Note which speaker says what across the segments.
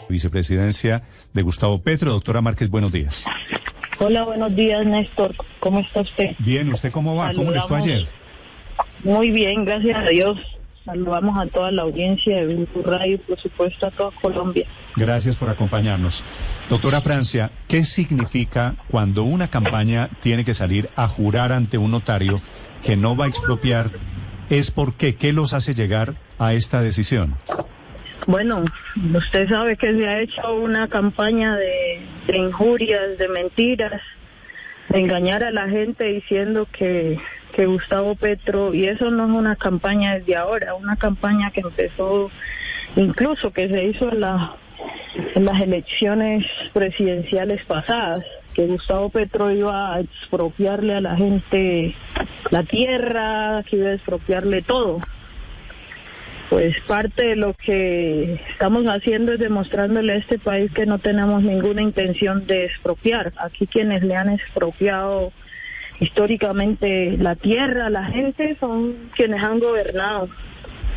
Speaker 1: Vicepresidencia de Gustavo Petro. Doctora Márquez, buenos días.
Speaker 2: Hola, buenos días, Néstor. ¿Cómo está usted?
Speaker 1: Bien, ¿usted cómo va? ¿Cómo les fue ayer?
Speaker 2: Muy bien, gracias a Dios. Saludamos a toda la audiencia de Blue Radio y, por supuesto, a toda Colombia.
Speaker 1: Gracias por acompañarnos. Doctora Francia, ¿qué significa cuando una campaña tiene que salir a jurar ante un notario que no va a expropiar? ¿Es por qué? ¿Qué los hace llegar a esta decisión?
Speaker 2: Bueno, usted sabe que se ha hecho una campaña de injurias, de mentiras, de engañar a la gente diciendo que Gustavo Petro, y eso no es una campaña desde ahora, una campaña que empezó, incluso que se hizo en las elecciones presidenciales pasadas, que Gustavo Petro iba a expropiarle a la gente la tierra, que iba a expropiarle todo. Pues parte de lo que estamos haciendo es demostrándole a este país que no tenemos ninguna intención de expropiar. Aquí quienes le han expropiado históricamente la tierra, la gente, son quienes han gobernado.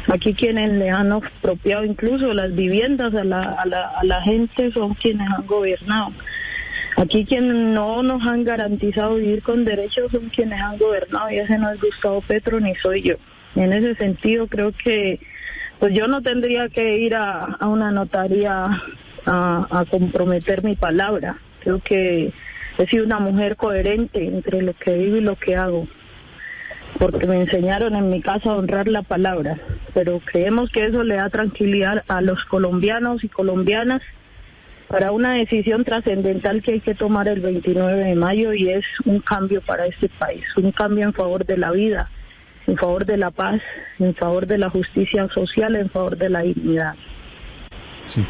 Speaker 2: Aquí quienes le han expropiado incluso las viviendas a la gente son quienes han gobernado. Aquí quienes no nos han garantizado vivir con derechos son quienes han gobernado, y ese no es Gustavo Petro ni soy yo. En ese sentido creo que pues yo no tendría que ir a una notaría a comprometer mi palabra. Creo que he sido una mujer coherente entre lo que digo y lo que hago, porque me enseñaron en mi casa a honrar la palabra, pero creemos que eso le da tranquilidad a los colombianos y colombianas para una decisión trascendental que hay que tomar el 29 de mayo, y es un cambio para este país, un cambio en favor de la vida, en favor de la paz, en favor de la justicia social, en favor de la dignidad.
Speaker 1: Sí.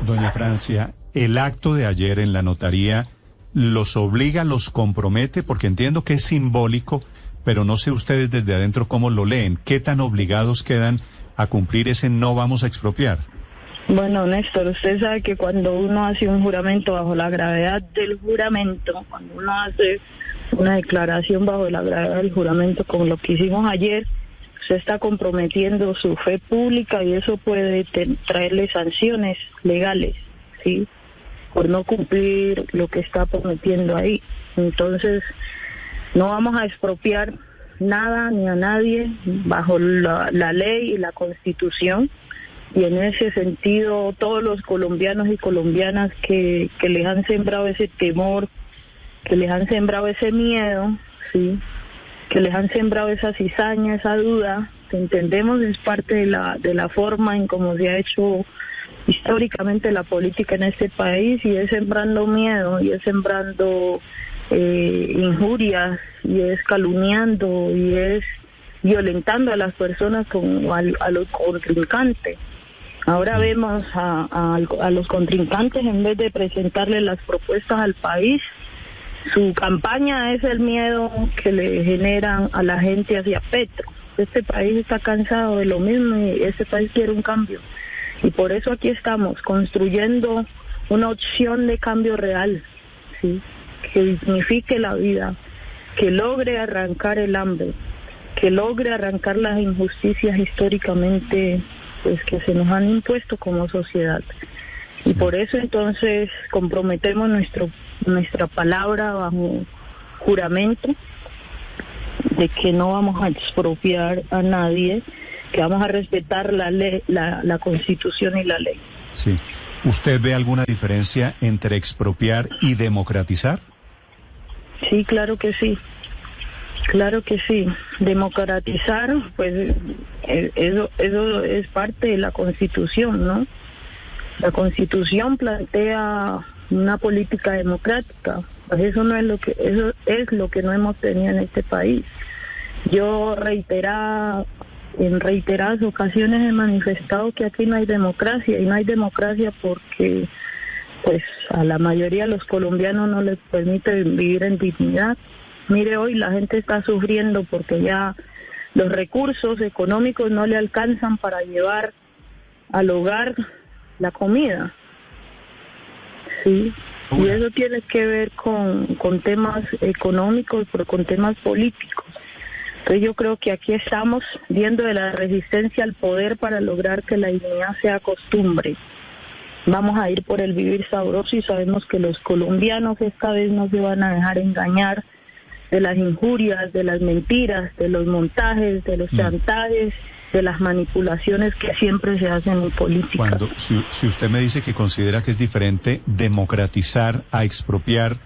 Speaker 1: Doña Francia, el acto de ayer en la notaría los obliga, los compromete, porque entiendo que es simbólico, pero no sé ustedes desde adentro cómo lo leen. ¿Qué tan obligados quedan a cumplir ese no vamos a expropiar?
Speaker 2: Bueno, Néstor, usted sabe que cuando uno hace un juramento bajo la gravedad del juramento, cuando uno hace una declaración bajo la gravedad del juramento, como lo que hicimos ayer, se está comprometiendo su fe pública, y eso puede traerle sanciones legales, ¿sí?, por no cumplir lo que está prometiendo ahí. Entonces, no vamos a expropiar nada ni a nadie bajo la ley y la Constitución, y en ese sentido todos los colombianos y colombianas que les han sembrado ese temor, que les han sembrado ese miedo, ¿sí?, que les han sembrado esa cizaña, esa duda, que entendemos es parte de la forma en cómo se ha hecho históricamente la política en este país, y es sembrando miedo, y es sembrando injurias, y es calumniando, y es violentando a las personas como a los contrincantes. Ahora vemos a los contrincantes, en vez de presentarle las propuestas al país, su campaña es el miedo que le generan a la gente hacia Petro. Este país está cansado de lo mismo, y este país quiere un cambio. Y por eso aquí estamos, construyendo una opción de cambio real, ¿sí?, que dignifique la vida, que logre arrancar el hambre, que logre arrancar las injusticias históricamente pues que se nos han impuesto como sociedad. Y por eso entonces comprometemos nuestra palabra bajo juramento de que no vamos a expropiar a nadie, que vamos a respetar la ley, la Constitución y la ley.
Speaker 1: Sí. ¿Usted ve alguna diferencia entre expropiar y democratizar?
Speaker 2: Sí, claro que sí. Claro que sí. Democratizar, pues eso es parte de la Constitución, ¿no? La Constitución plantea una política democrática. Pues eso es lo que no hemos tenido en este país. Yo en reiteradas ocasiones he manifestado que aquí no hay democracia, y no hay democracia porque pues a la mayoría de los colombianos no les permite vivir en dignidad. Mire, hoy la gente está sufriendo porque ya los recursos económicos no le alcanzan para llevar al hogar la comida, ¿sí? Y eso tiene que ver con temas económicos, pero con temas políticos. Entonces yo creo que aquí estamos viendo de la resistencia al poder para lograr que la dignidad sea costumbre. Vamos a ir por el vivir sabroso y sabemos que los colombianos esta vez no se van a dejar engañar de las injurias, de las mentiras, de los montajes, de los chantajes, de las manipulaciones que siempre se hacen en política.
Speaker 1: Si usted me dice que considera que es diferente democratizar a expropiar,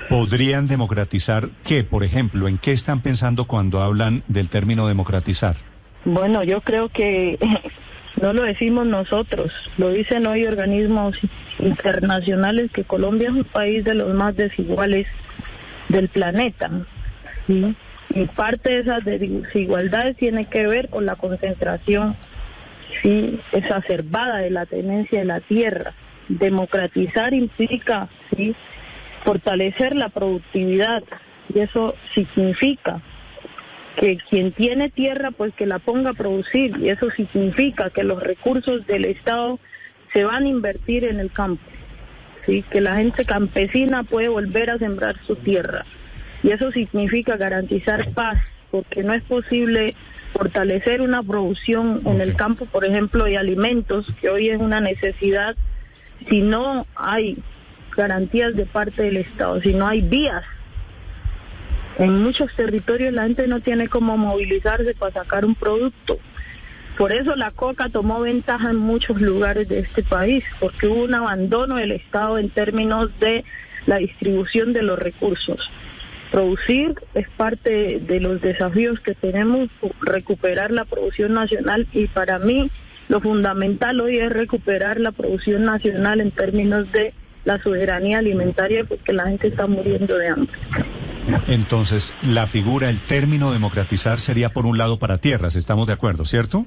Speaker 1: ¿podrían democratizar qué? Por ejemplo, ¿en qué están pensando cuando hablan del término democratizar?
Speaker 2: Bueno, yo creo que no lo decimos nosotros, lo dicen hoy organismos internacionales, que Colombia es un país de los más desiguales del planeta, ¿sí? Y parte de esas desigualdades tiene que ver con la concentración, ¿sí?, exacerbada de la tenencia de la tierra. Democratizar implica, ¿sí?, fortalecer la productividad, y eso significa que quien tiene tierra, pues que la ponga a producir, y eso significa que los recursos del Estado se van a invertir en el campo, ¿sí?, que la gente campesina puede volver a sembrar su tierra. Y eso significa garantizar paz, porque no es posible fortalecer una producción en el campo, por ejemplo, de alimentos, que hoy es una necesidad, si no hay garantías de parte del Estado, si no hay vías. En muchos territorios la gente no tiene cómo movilizarse para sacar un producto. Por eso la coca tomó ventaja en muchos lugares de este país, porque hubo un abandono del Estado en términos de la distribución de los recursos. Producir es parte de los desafíos que tenemos, recuperar la producción nacional, y para mí lo fundamental hoy es recuperar la producción nacional en términos de la soberanía alimentaria, porque la gente está muriendo de hambre.
Speaker 1: Entonces, la figura, el término democratizar sería por un lado para tierras, estamos de acuerdo, ¿cierto?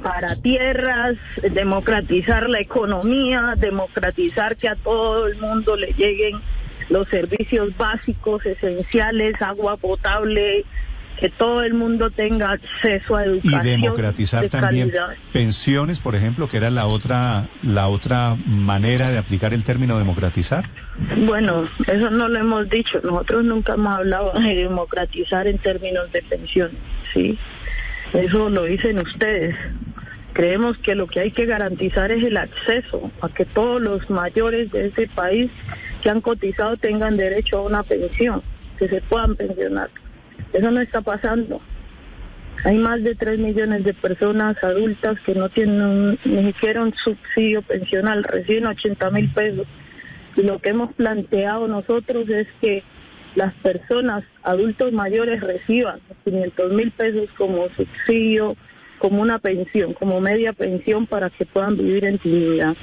Speaker 2: Para tierras, democratizar la economía, democratizar que a todo el mundo le lleguen los servicios básicos, esenciales, agua potable, que todo el mundo tenga acceso a educación.
Speaker 1: Y democratizar
Speaker 2: de
Speaker 1: también
Speaker 2: calidad.
Speaker 1: Pensiones, por ejemplo, que era la otra manera de aplicar el término democratizar.
Speaker 2: Bueno, eso no lo hemos dicho. Nosotros nunca hemos hablado de democratizar en términos de pensiones, ¿sí? Eso lo dicen ustedes. Creemos que lo que hay que garantizar es el acceso a que todos los mayores de este país que han cotizado tengan derecho a una pensión, que se puedan pensionar. Eso no está pasando. Hay más de 3 millones de personas adultas que no tienen ni siquiera un subsidio pensional, reciben 80.000 pesos. Y lo que hemos planteado nosotros es que las personas, adultos mayores, reciban 500.000 pesos como subsidio, como una pensión, como media pensión, para que puedan vivir en dignidad.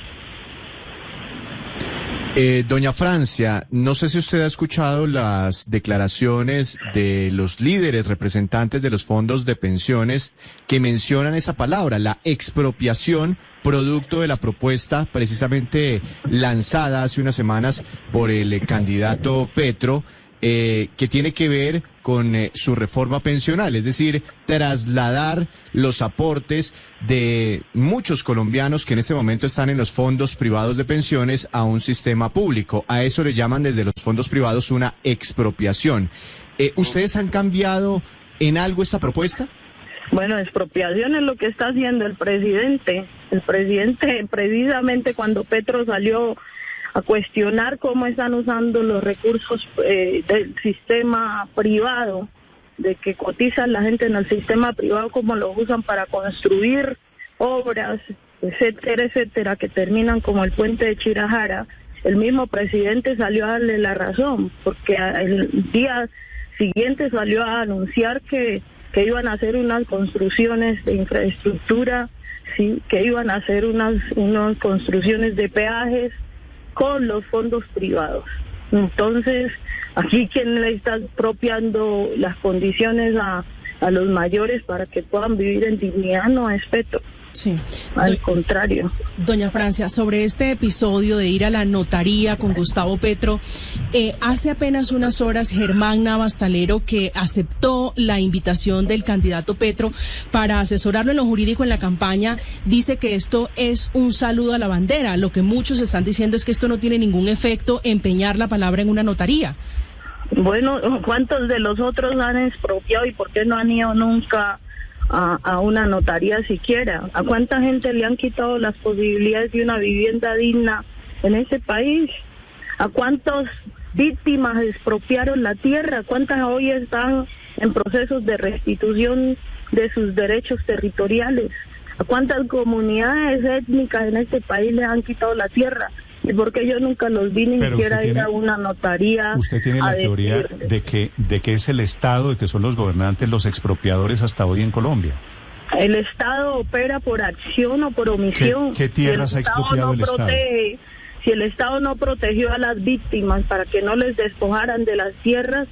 Speaker 3: Doña Francia, no sé si usted ha escuchado las declaraciones de los líderes representantes de los fondos de pensiones que mencionan esa palabra, la expropiación, producto de la propuesta precisamente lanzada hace unas semanas por el candidato Petro, que tiene que ver con su reforma pensional, es decir, trasladar los aportes de muchos colombianos que en este momento están en los fondos privados de pensiones a un sistema público. A eso le llaman desde los fondos privados una expropiación. ¿Ustedes han cambiado en algo esta propuesta?
Speaker 2: Bueno, expropiación es lo que está haciendo el presidente. El presidente, precisamente cuando Petro salió a cuestionar cómo están usando los recursos del sistema privado, de que cotizan la gente en el sistema privado, cómo lo usan para construir obras, etcétera, etcétera, que terminan como el puente de Chirajara. El mismo presidente salió a darle la razón, porque el día siguiente salió a anunciar que iban a hacer unas construcciones de infraestructura, sí, que iban a hacer unas construcciones de peajes con los fondos privados. Entonces, aquí quien le está expropiando las condiciones a los mayores para que puedan vivir en dignidad no es Petro.
Speaker 4: Sí.
Speaker 2: Al contrario.
Speaker 4: Doña Francia, sobre este episodio de ir a la notaría con Gustavo Petro, hace apenas unas horas Germán Navastalero, que aceptó la invitación del candidato Petro para asesorarlo en lo jurídico en la campaña, dice que esto es un saludo a la bandera. Lo que muchos están diciendo es que esto no tiene ningún efecto, empeñar la palabra en una notaría.
Speaker 2: Bueno, ¿cuántos de los otros han expropiado y por qué no han ido nunca a una notaría siquiera. ¿A cuánta gente le han quitado las posibilidades de una vivienda digna en este país? ¿A cuántas víctimas expropiaron la tierra? ¿Cuántas hoy están en procesos de restitución de sus derechos territoriales? ¿A cuántas comunidades étnicas en este país le han quitado la tierra? ¿Y por qué yo nunca los vi ni siquiera ir a una notaría?
Speaker 1: Usted tiene la teoría de que es el Estado, de que son los gobernantes los expropiadores hasta hoy en Colombia.
Speaker 2: El Estado opera por acción o por omisión.
Speaker 1: ¿Qué tierras ha expropiado el Estado?
Speaker 2: Si el Estado no protegió a las víctimas para que no les despojaran de las tierras,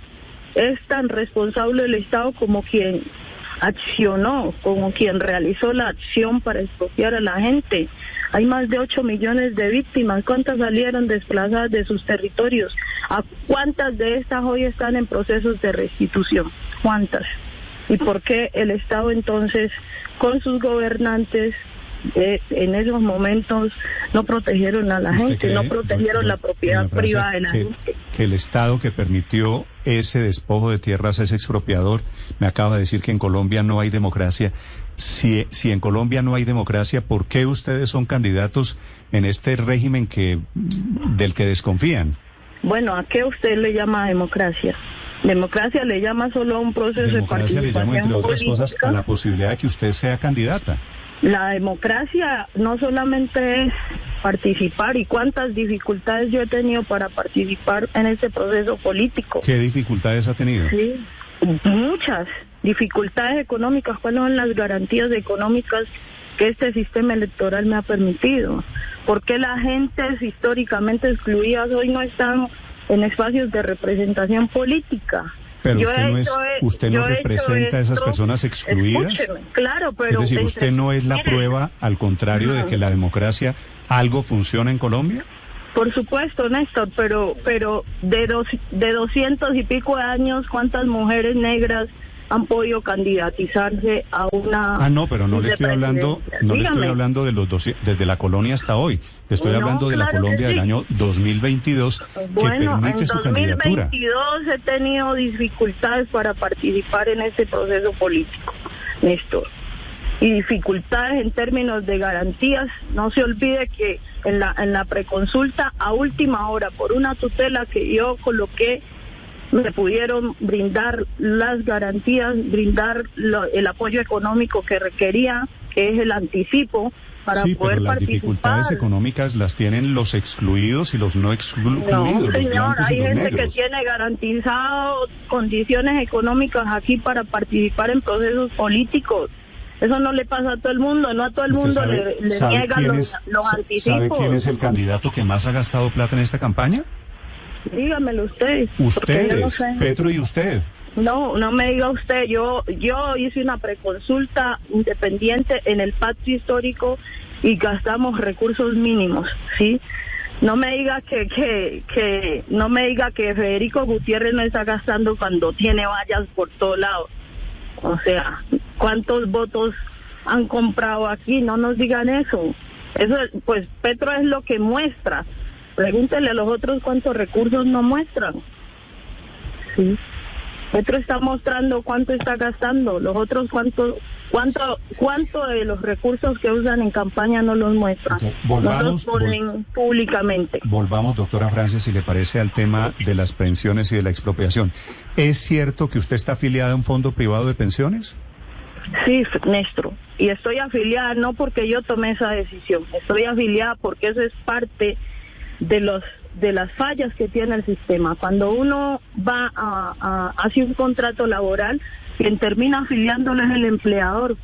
Speaker 2: es tan responsable el Estado como quien accionó, como quien realizó la acción para expropiar a la gente. Hay más de 8 millones de víctimas. ¿Cuántas salieron desplazadas de sus territorios? ¿A cuántas de estas hoy están en procesos de restitución? ¿Cuántas? ¿Y por qué el Estado entonces, con sus gobernantes, en esos momentos no protegieron a la gente, no protegieron la propiedad privada de la gente?
Speaker 1: Que el Estado que permitió ese despojo de tierras es expropiador. Me acaba de decir que en Colombia no hay democracia. Si en Colombia no hay democracia, ¿por qué ustedes son candidatos en este régimen del que desconfían?
Speaker 2: Bueno, ¿a qué usted le llama democracia? Democracia le llama solo a un proceso de participación
Speaker 1: le llama, entre otras
Speaker 2: política.
Speaker 1: cosas, a la posibilidad de que usted sea candidata.
Speaker 2: La democracia no solamente es participar. ¿Y cuántas dificultades yo he tenido para participar en este proceso político?
Speaker 1: ¿Qué dificultades ha tenido?
Speaker 2: Sí, muchas dificultades económicas. ¿Cuáles son las garantías económicas que este sistema electoral me ha permitido? ¿Por qué las gentes históricamente excluidas hoy no están en espacios de representación política?
Speaker 1: Pero usted no representa a esas personas excluidas.
Speaker 2: Escúcheme, claro, pero...
Speaker 1: Es decir, ¿usted no es la prueba, al contrario, de que la democracia algo funciona en Colombia?
Speaker 2: Por supuesto, Néstor, pero de 200 y pico de años, ¿cuántas mujeres negras han podido candidatizarse a una...
Speaker 1: no, pero no le estoy hablando, de los desde la colonia hasta hoy. Le estoy hablando de la Colombia del año 2022, que permite su candidatura.
Speaker 2: En 2022 he tenido dificultades para participar en este proceso político, Néstor. Y dificultades en términos de garantías. No se olvide que en la preconsulta, a última hora, por una tutela que yo coloqué, me pudieron brindar las garantías, brindar el apoyo económico que requería, que es el anticipo, para poder
Speaker 1: pero las
Speaker 2: participar.
Speaker 1: Dificultades económicas las tienen los excluidos y los no excluidos.
Speaker 2: No, señor, hay gente
Speaker 1: negros
Speaker 2: que tiene garantizado condiciones económicas aquí para participar en procesos políticos. Eso no le pasa a todo el mundo, no a todo el mundo le niegan los anticipos.
Speaker 1: ¿Sabe quién es el candidato que más ha gastado plata en esta campaña?
Speaker 2: Dígamelo usted.
Speaker 1: Ustedes,
Speaker 2: no sé.
Speaker 1: Petro y usted.
Speaker 2: No me diga usted. Yo hice una preconsulta independiente en el pacto histórico y gastamos recursos mínimos, ¿sí? No me diga no me diga que Federico Gutiérrez no está gastando cuando tiene vallas por todos lados. O sea, ¿cuántos votos han comprado aquí? No nos digan eso. Eso, pues, Petro es lo que muestra. Pregúntele a los otros cuántos recursos no muestran. Sí. Petro está mostrando cuánto está gastando. Los otros cuánto de los recursos que usan en campaña no los muestran.
Speaker 1: Okay.
Speaker 2: No los ponen públicamente.
Speaker 1: Volvamos, doctora Francia, si le parece, al tema de las pensiones y de la expropiación. ¿Es cierto que usted está afiliada a un fondo privado de pensiones?
Speaker 2: Sí, Néstor. Y estoy afiliada no porque yo tomé esa decisión. Estoy afiliada porque eso es parte de las fallas que tiene el sistema. Cuando uno va hace un contrato laboral, quien termina afiliándolo es el empleador,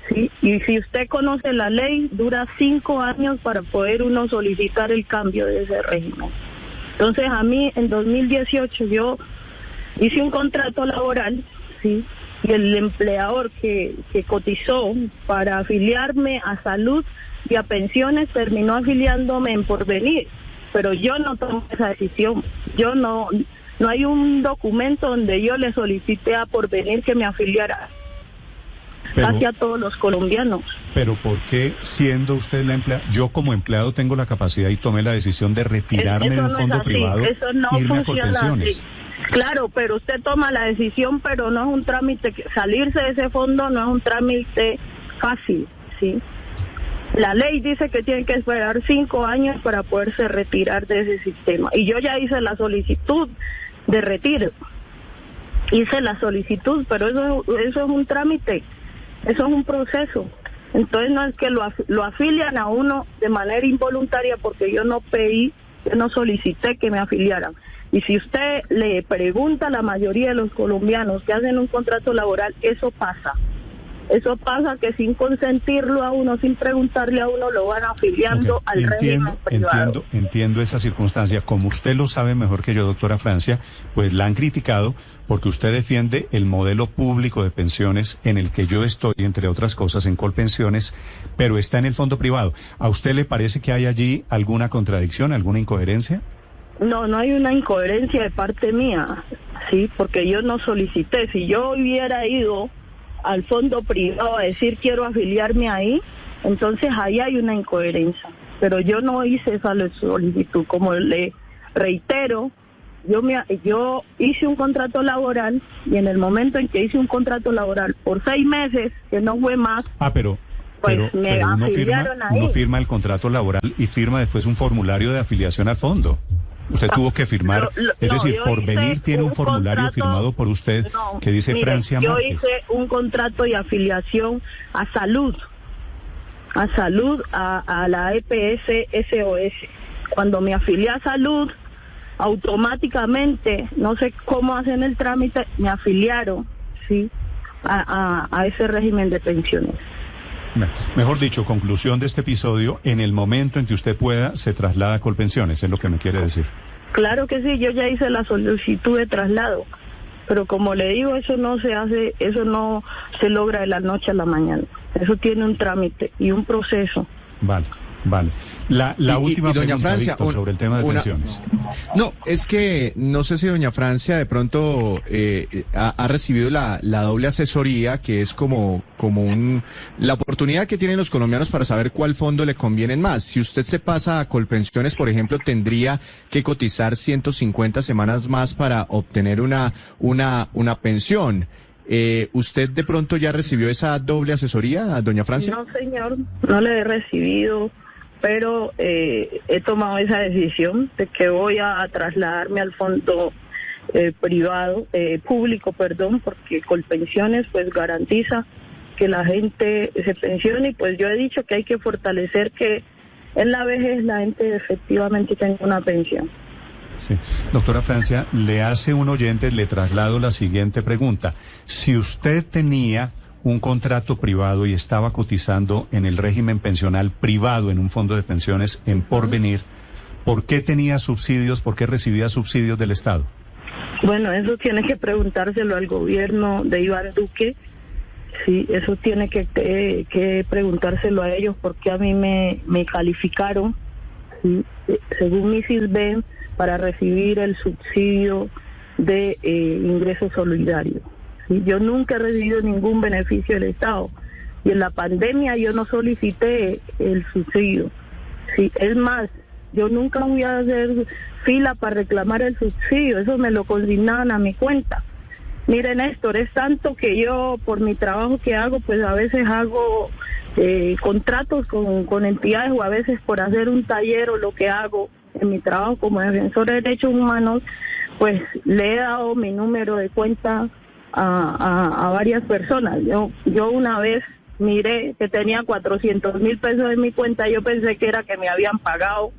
Speaker 2: ¿sí? Y si usted conoce la ley, dura 5 años para poder uno solicitar el cambio de ese régimen. Entonces, a mí en 2018 yo hice un contrato laboral, ¿sí? Y el empleador que cotizó para afiliarme a salud y a pensiones terminó afiliándome en Porvenir, pero yo no tomé esa decisión. Yo no hay un documento donde yo le solicité a Porvenir que me afiliara casi a todos los colombianos.
Speaker 1: Pero ¿por qué, siendo usted la empleada, yo como empleado tengo la capacidad y tomé la decisión de retirarme de un fondo privado,
Speaker 2: eso no
Speaker 1: irme a
Speaker 2: funciona
Speaker 1: Colpensiones?
Speaker 2: así. Claro, pero usted toma la decisión, pero no es un trámite, salirse de ese fondo no es un trámite fácil, ¿sí? La ley dice que tiene que esperar 5 años para poderse retirar de ese sistema. Y yo ya hice la solicitud de retiro. Hice la solicitud, pero eso es un trámite, eso es un proceso. Entonces no es que lo afilian a uno de manera involuntaria, porque yo no pedí, yo no solicité que me afiliaran. Y si usted le pregunta a la mayoría de los colombianos que hacen un contrato laboral, eso pasa. Eso pasa, que sin consentirlo a uno, sin preguntarle a uno, lo van afiliando al régimen privado.
Speaker 1: Entiendo esa circunstancia. Como usted lo sabe mejor que yo, doctora Francia, pues la han criticado porque usted defiende el modelo público de pensiones en el que yo estoy, entre otras cosas, en Colpensiones, pero está en el fondo privado. ¿A usted le parece que hay allí alguna contradicción, alguna incoherencia?
Speaker 2: No, no hay una incoherencia de parte mía, sí, porque yo no solicité. Si yo hubiera ido al fondo privado a decir quiero afiliarme ahí, entonces ahí hay una incoherencia. Pero yo no hice esa solicitud. Como le reitero, yo hice un contrato laboral, y en el momento en que hice un contrato laboral por 6 meses, que no fue más,
Speaker 1: pero uno firma el contrato laboral y firma después un formulario de afiliación al fondo. Usted tuvo que firmar, Porvenir tiene un formulario firmado por usted que dice Francia Márquez.
Speaker 2: Yo hice un contrato de afiliación a salud, a la EPS SOS. Cuando me afilié a salud, automáticamente, no sé cómo hacen el trámite, me afiliaron, sí, a ese régimen de pensiones.
Speaker 1: Mejor dicho, conclusión de este episodio: en el momento en que usted pueda, se traslada a Colpensiones, es lo que me quiere decir.
Speaker 2: Claro que sí, yo ya hice la solicitud de traslado, pero como le digo, eso no se hace, eso no se logra de la noche a la mañana. Eso tiene un trámite y un proceso.
Speaker 1: Vale. La última
Speaker 3: doña
Speaker 1: pregunta,
Speaker 3: Francia,
Speaker 1: Víctor, sobre el tema de pensiones.
Speaker 3: No, es que no sé si doña Francia de pronto ha recibido la doble asesoría, que es como la oportunidad que tienen los colombianos para saber cuál fondo le conviene más. Si usted se pasa a Colpensiones, por ejemplo, tendría que cotizar 150 semanas más para obtener una pensión. ¿Usted de pronto ya recibió esa doble asesoría, doña Francia?
Speaker 2: No, señor, no le he recibido, pero he tomado esa decisión de que voy a trasladarme al fondo público, porque Colpensiones pues garantiza que la gente se pensione, y pues yo he dicho que hay que fortalecer que en la vejez la gente efectivamente tenga una pensión.
Speaker 1: Sí. Doctora Francia, le hace un oyente, le traslado la siguiente pregunta. Si usted tenía un contrato privado y estaba cotizando en el régimen pensional privado en un fondo de pensiones en Porvenir, ¿por qué tenía subsidios? ¿Por qué recibía subsidios del Estado?
Speaker 2: Bueno, eso tiene que preguntárselo al gobierno de Iván Duque. Sí, eso tiene que preguntárselo a ellos, porque a mí me calificaron, ¿sí?, según mi CISBEN, para recibir el subsidio de ingreso solidario. ¿Sí? Yo nunca he recibido ningún beneficio del Estado, y en la pandemia yo no solicité el subsidio. Sí, es más, yo nunca voy a hacer fila para reclamar el subsidio, eso me lo consignaban a mi cuenta. Mire, Néstor, es tanto que yo, por mi trabajo que hago, pues a veces hago contratos con entidades, o a veces por hacer un taller o lo que hago en mi trabajo como defensor de derechos humanos, pues le he dado mi número de cuenta a varias personas. Yo una vez miré que tenía 400,000 pesos en mi cuenta, yo pensé que era que me habían pagado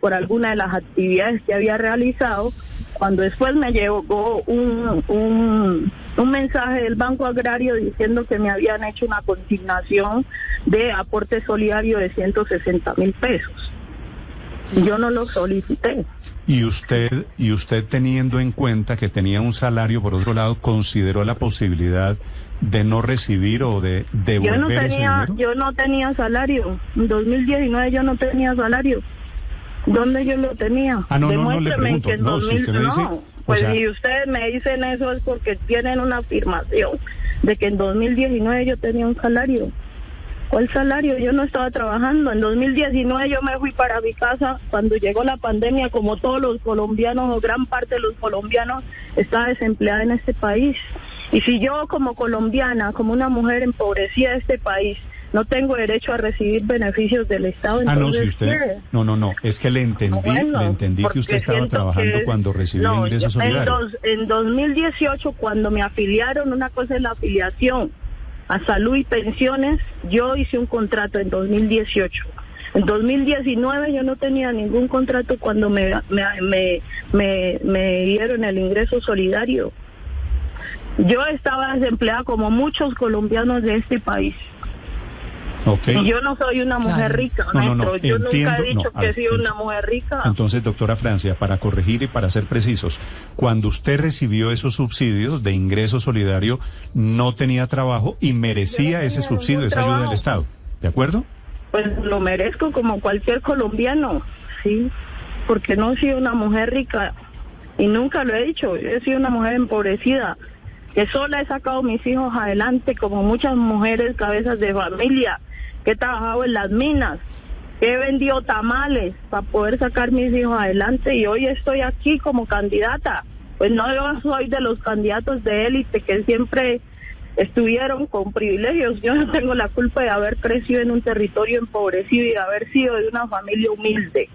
Speaker 2: por alguna de las actividades que había realizado, cuando después me llegó un mensaje del Banco Agrario diciendo que me habían hecho una consignación de aporte solidario de 160,000 pesos. Sí. Yo no lo solicité.
Speaker 1: Y usted teniendo en cuenta que tenía un salario, por otro lado, ¿consideró la posibilidad de no recibir o de devolver ese dinero?
Speaker 2: Yo no tenía salario. En 2019 yo no tenía salario. ¿Dónde yo lo tenía?
Speaker 1: No le pregunto.
Speaker 2: Que en
Speaker 1: no, si usted me dice...
Speaker 2: Pues si ustedes me dicen eso es porque tienen una afirmación de que en 2019 yo tenía un salario. ¿Cuál salario? Yo no estaba trabajando. En 2019 yo me fui para mi casa cuando llegó la pandemia, como todos los colombianos o gran parte de los colombianos, estaba desempleada en este país. Y si yo como colombiana, como una mujer empobrecida de este país, no tengo derecho a recibir beneficios del Estado, entonces
Speaker 1: no, si usted...
Speaker 2: ¿qué?
Speaker 1: No, es que le entendí que usted estaba trabajando cuando recibió ingresos solidarios.
Speaker 2: En 2018, cuando me afiliaron, una cosa es la afiliación a salud y pensiones, yo hice un contrato en 2018. En 2019 yo no tenía ningún contrato cuando me dieron el ingreso solidario. Yo estaba desempleada como muchos colombianos de este país.
Speaker 1: Okay.
Speaker 2: Y yo no soy una mujer rica, maestro. Yo nunca he dicho que he sido una mujer rica.
Speaker 1: Entonces, doctora Francia, para corregir y para ser precisos, cuando usted recibió esos subsidios de ingreso solidario, no tenía trabajo y merecía ese subsidio, esa ayuda del Estado. ¿De acuerdo?
Speaker 2: Pues lo merezco como cualquier colombiano, sí, porque no he sido una mujer rica y nunca lo he dicho. Yo he sido una mujer empobrecida, que sola he sacado a mis hijos adelante, como muchas mujeres cabezas de familia, que he trabajado en las minas, que he vendido tamales para poder sacar mis hijos adelante, y hoy estoy aquí como candidata. Pues no, yo soy de los candidatos de élite que siempre estuvieron con privilegios. Yo no tengo la culpa de haber crecido en un territorio empobrecido y de haber sido de una familia humilde.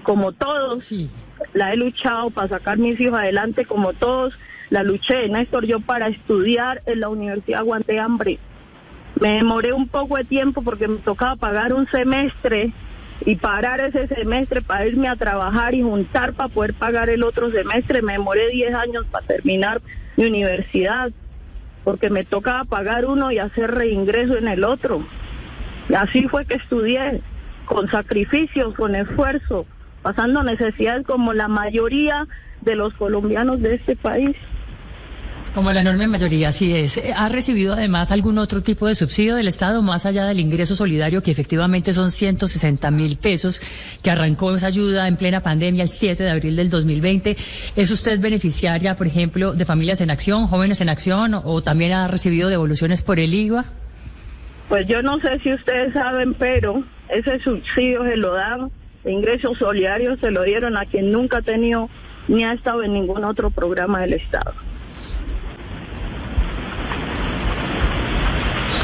Speaker 2: Como todos, sí, la he luchado para sacar mis hijos adelante, como todos la luché, Néstor. Yo para estudiar en la universidad aguanté hambre. Me demoré un poco de tiempo porque me tocaba pagar un semestre y parar ese semestre para irme a trabajar y juntar para poder pagar el otro semestre. Me demoré 10 años para terminar mi universidad porque me tocaba pagar uno y hacer reingreso en el otro. Y así fue que estudié, con sacrificios, con esfuerzo, pasando necesidades como la mayoría de los colombianos de este país.
Speaker 5: Como la enorme mayoría, así es. ¿Ha recibido además algún otro tipo de subsidio del Estado más allá del ingreso solidario, que efectivamente son 160.000 pesos, que arrancó esa ayuda en plena pandemia el 7 de abril del 2020? ¿Es usted beneficiaria, por ejemplo, de Familias en Acción, Jóvenes en Acción, o también ha recibido devoluciones por el IVA?
Speaker 2: Pues yo no sé si ustedes saben, pero ese subsidio se lo dan, ingresos solidarios se lo dieron a quien nunca ha tenido ni ha estado en ningún otro programa del Estado.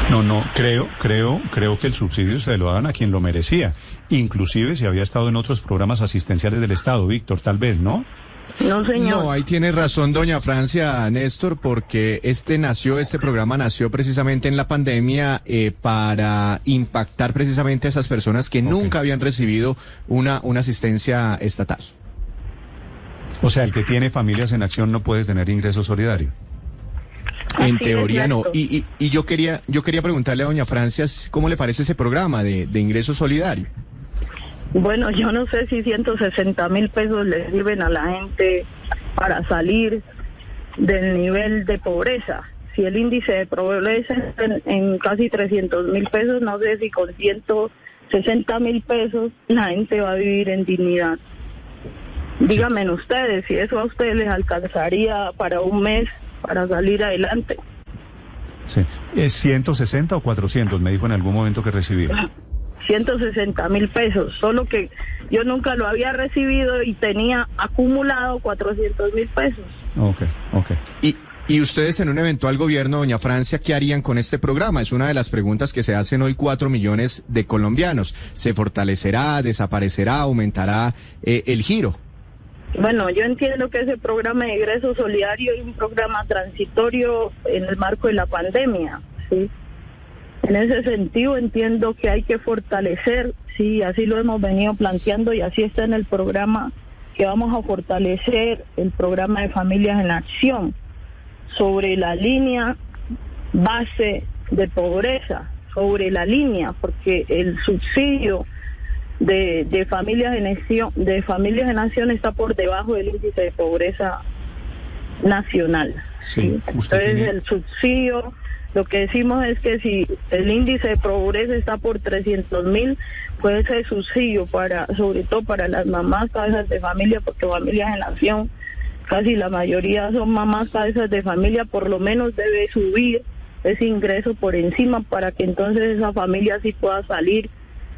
Speaker 1: No, creo que el subsidio se lo daban a quien lo merecía, inclusive si había estado en otros programas asistenciales del Estado, Víctor, tal vez, ¿no?
Speaker 2: No, señor.
Speaker 3: No, ahí tiene razón doña Francia, Néstor, porque este programa nació precisamente en la pandemia para impactar precisamente a esas personas que nunca habían recibido una asistencia estatal. O
Speaker 1: sea, el que tiene Familias en Acción no puede tener ingreso solidario.
Speaker 3: En teoría no. Y yo quería preguntarle a doña Francia cómo le parece ese programa de ingreso solidario.
Speaker 2: Bueno, yo no sé si 160.000 pesos le sirven a la gente para salir del nivel de pobreza. Si el índice de pobreza es en casi 300.000 pesos, no sé si con 160.000 pesos la gente va a vivir en dignidad. Díganme ustedes si eso a ustedes les alcanzaría para un mes para salir adelante.
Speaker 1: Sí. ¿Es 160 o 400? Me dijo en algún momento que recibía.
Speaker 2: 160.000 pesos, solo que yo nunca lo había recibido y tenía acumulado 400.000 pesos.
Speaker 3: Okay. Y ustedes en un eventual gobierno, doña Francia, ¿qué harían con este programa? Es una de las preguntas que se hacen hoy 4 millones de colombianos. ¿Se fortalecerá, desaparecerá, aumentará el giro?
Speaker 2: Bueno, yo entiendo que ese programa de ingreso solidario es un programa transitorio en el marco de la pandemia, ¿sí? En ese sentido entiendo que hay que fortalecer, sí, así lo hemos venido planteando y así está en el programa, que vamos a fortalecer el programa de Familias en Acción sobre la línea base de pobreza, sobre la línea, porque el subsidio de Familias en Acción está por debajo del índice de pobreza nacional.
Speaker 1: Sí,
Speaker 2: entonces el subsidio, lo que decimos es que si el índice de pobreza está por 300.000, pues ese subsidio sobre todo para las mamás cabezas de familia, porque Familias en Acción casi la mayoría son mamás cabezas de familia, por lo menos debe subir ese ingreso por encima para que entonces esa familia sí pueda salir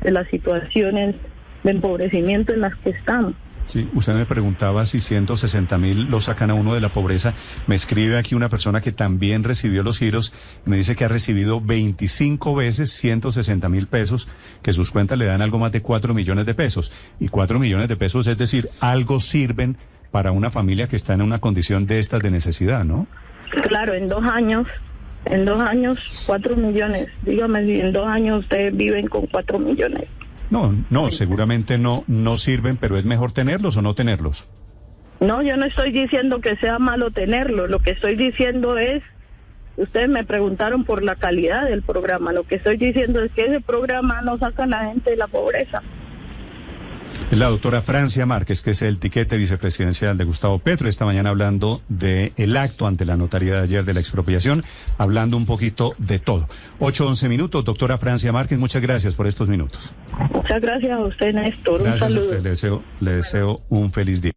Speaker 2: de las situaciones de empobrecimiento en las que estamos.
Speaker 1: Sí, usted me preguntaba si 160.000 lo sacan a uno de la pobreza. Me escribe aquí una persona que también recibió los giros, me dice que ha recibido 25 veces 160.000 pesos, que sus cuentas le dan algo más de 4 millones de pesos. Y 4 millones de pesos, es decir, algo sirven para una familia que está en una condición de estas de necesidad, ¿no?
Speaker 2: Claro, en 2 años, 4 millones. Dígame si en 2 años ustedes viven con 4 millones.
Speaker 1: No, seguramente no sirven, pero es mejor tenerlos o no tenerlos.
Speaker 2: No, yo no estoy diciendo que sea malo tenerlo. Lo que estoy diciendo es, ustedes me preguntaron por la calidad del programa. Lo que estoy diciendo es que ese programa no saca a la gente de la pobreza.
Speaker 1: Es la doctora Francia Márquez, que es el tiquete vicepresidencial de Gustavo Petro, esta mañana hablando del acto ante la notaría de ayer de la expropiación, hablando un poquito de todo. 8:11 minutos, doctora Francia Márquez, muchas gracias por estos minutos.
Speaker 2: Muchas gracias a usted, Néstor.
Speaker 1: Gracias
Speaker 2: un saludo.
Speaker 1: a usted, le deseo un feliz día.